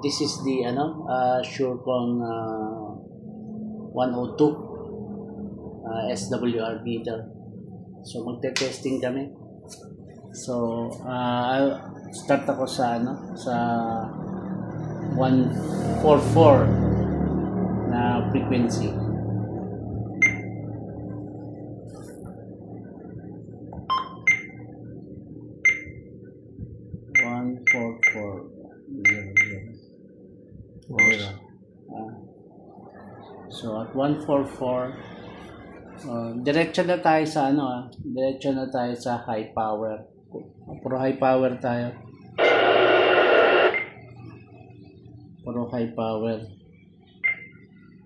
this is the Surecon 102 SWR meter. So magte-testing kami. So start ako sa sa 144 na frequency. So at 144 diretso na tayo sa diretso na tayo sa high power. Puro high power tayo. Puro high power.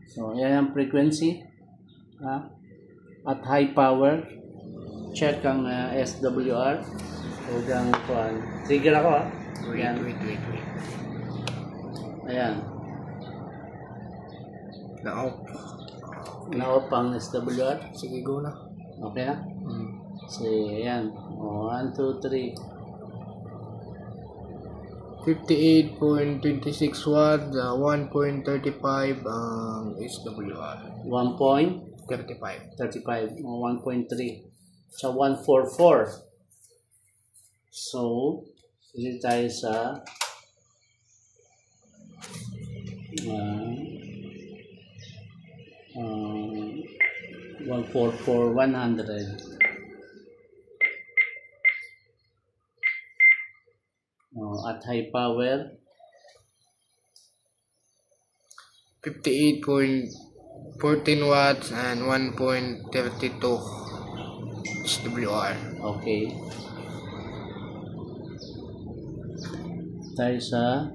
So yan ang frequency. At high power, check ang SWR. Huwag kuhan. Trigger ako Ayan. Wait. Ayan. Na-off ang SWR. Sige, go na. Okay na? Sige, ayan. 1, 2, 3. 58.26 watts, 1.35 ang SWR. 1.35. 35. 1.3. Sa 144. So, dito tayo sa 144, 100. At high power 58.14 watts and 1.32 SWR. Okay. Tayo sa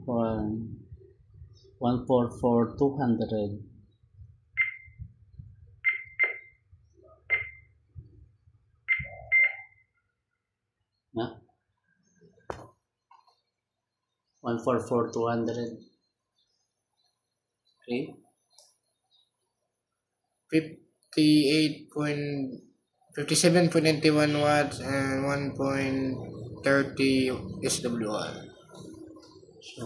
144, 200. Na? 144, 200. Okay. 57.91 watts and 1.30 SWR. So,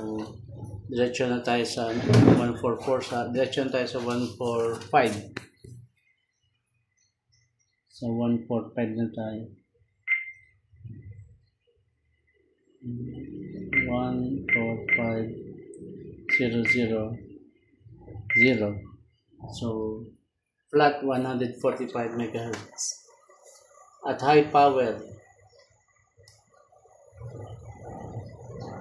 diretso na tayo sa 144 diretso na tayo sa 145. Sa 145 na tayo. 145.000. So, flat 145 megahertz. At high power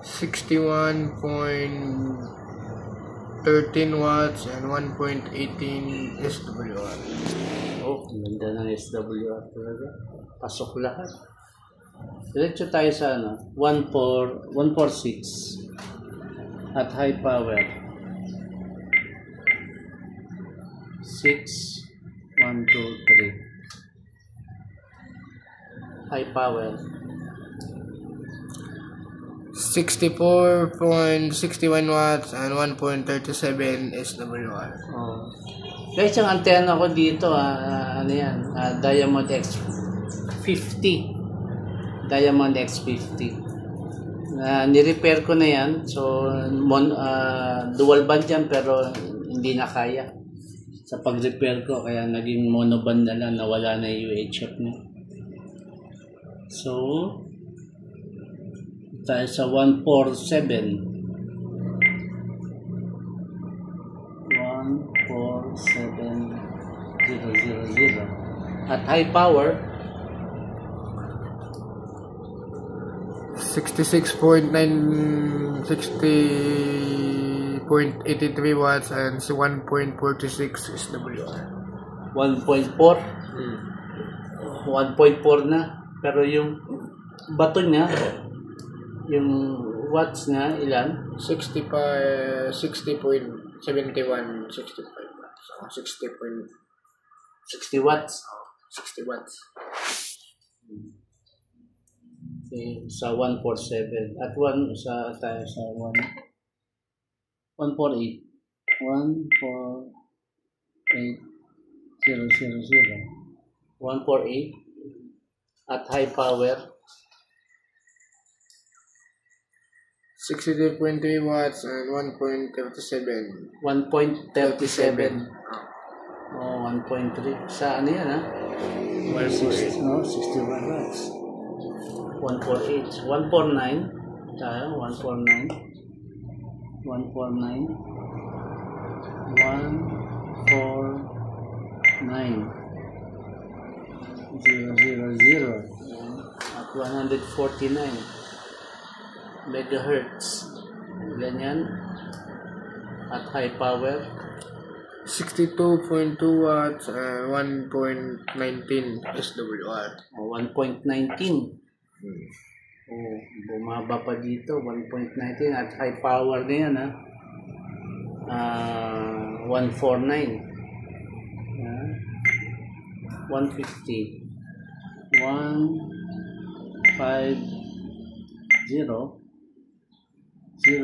61.13 watts and 1.18 SWR. Oh, ganda ng SWR talaga. Pasok lahat. Diretso tayo sa 146 at high power 6, 1, 2, 3. High power 64.61 watts and 1.37 SWR. Guys, yung antenna ko dito, Diamond X50. Diamond X50. Ni-repair ko na yan. So, dual band yan pero hindi na kaya. Sa pag-repair ko, kaya naging monoband na lang, nawala na yung UHF niya. So, tayo sa 147. 147.000. At high power 60.83 watts and 1.46 SWR. 1.4 1.4 na, pero yung bato niya, yung watts niya ilan? 60.71 65 watts. So 60 watts. 60 watts. Okay, sa 147 at tayo sa 148 148 at high power 63.3 watts and 1.37. 1.37. Oh, 1.3. Sa ano yan, ha? 148. 61 watts. 148. 149. Tayo, 149. 149. 149. 000. At 149 megahertz. Ganyan. At high power. 62.2 watts and 1.19 SWR. 1.19. Oh, bumaba pa dito. 1.19 at high power na yan, ha? 149. 150. 150. 000.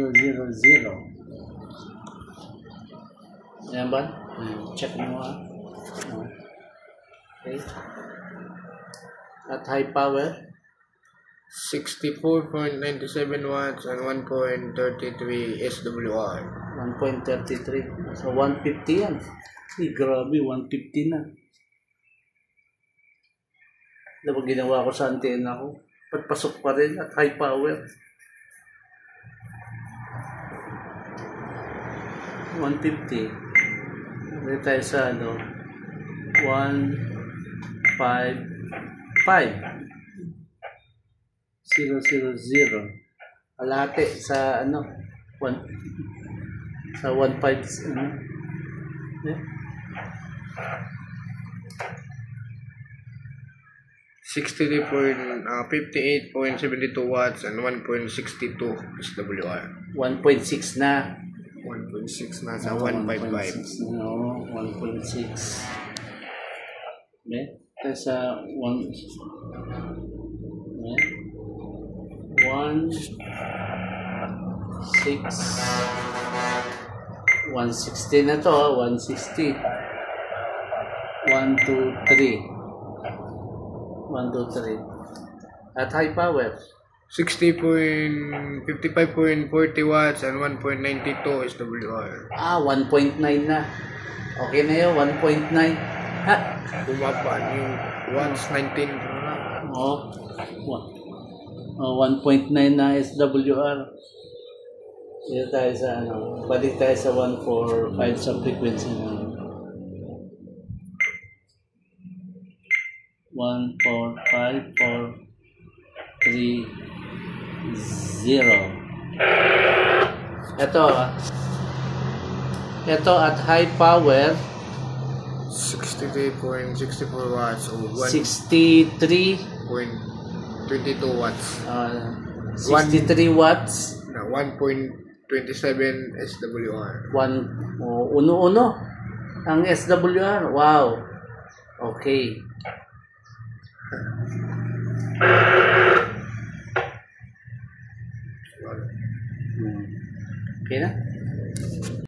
Ayan ba? Check mo, ha? Okay. At high power? 64.97 watts and 1.33 SWR. 1.33. So, 150 yan. Grabe, 150 na. Diba ginawa ko sa antena ko? Pagpasok pa rin at high power. 150. Dito tayo sa 155. 000. Alate sa 1 sa 15 58.72 watts and 1.62 SWR. 1.6 na. 1.6 na sa 155. No, 1.6. Okay? Ito sa 1 160 na to, 160. 1, 2, 3. 1, 2, 3. At high power? 55.40 watts and 1.92 SWR. 1.9 na. Okay na yun, 1.9. Ha? Bumaba yung watts 19. Oh, 1.9 na SWR. Dito tayo sa balik tayo sa 145 sa frequency na 1454330. Ito at high power 63.64 watts or 63.22 watts. 63 watts. 1.27 SWR. Uno-uno ang SWR. Wow. Okay. Okay na?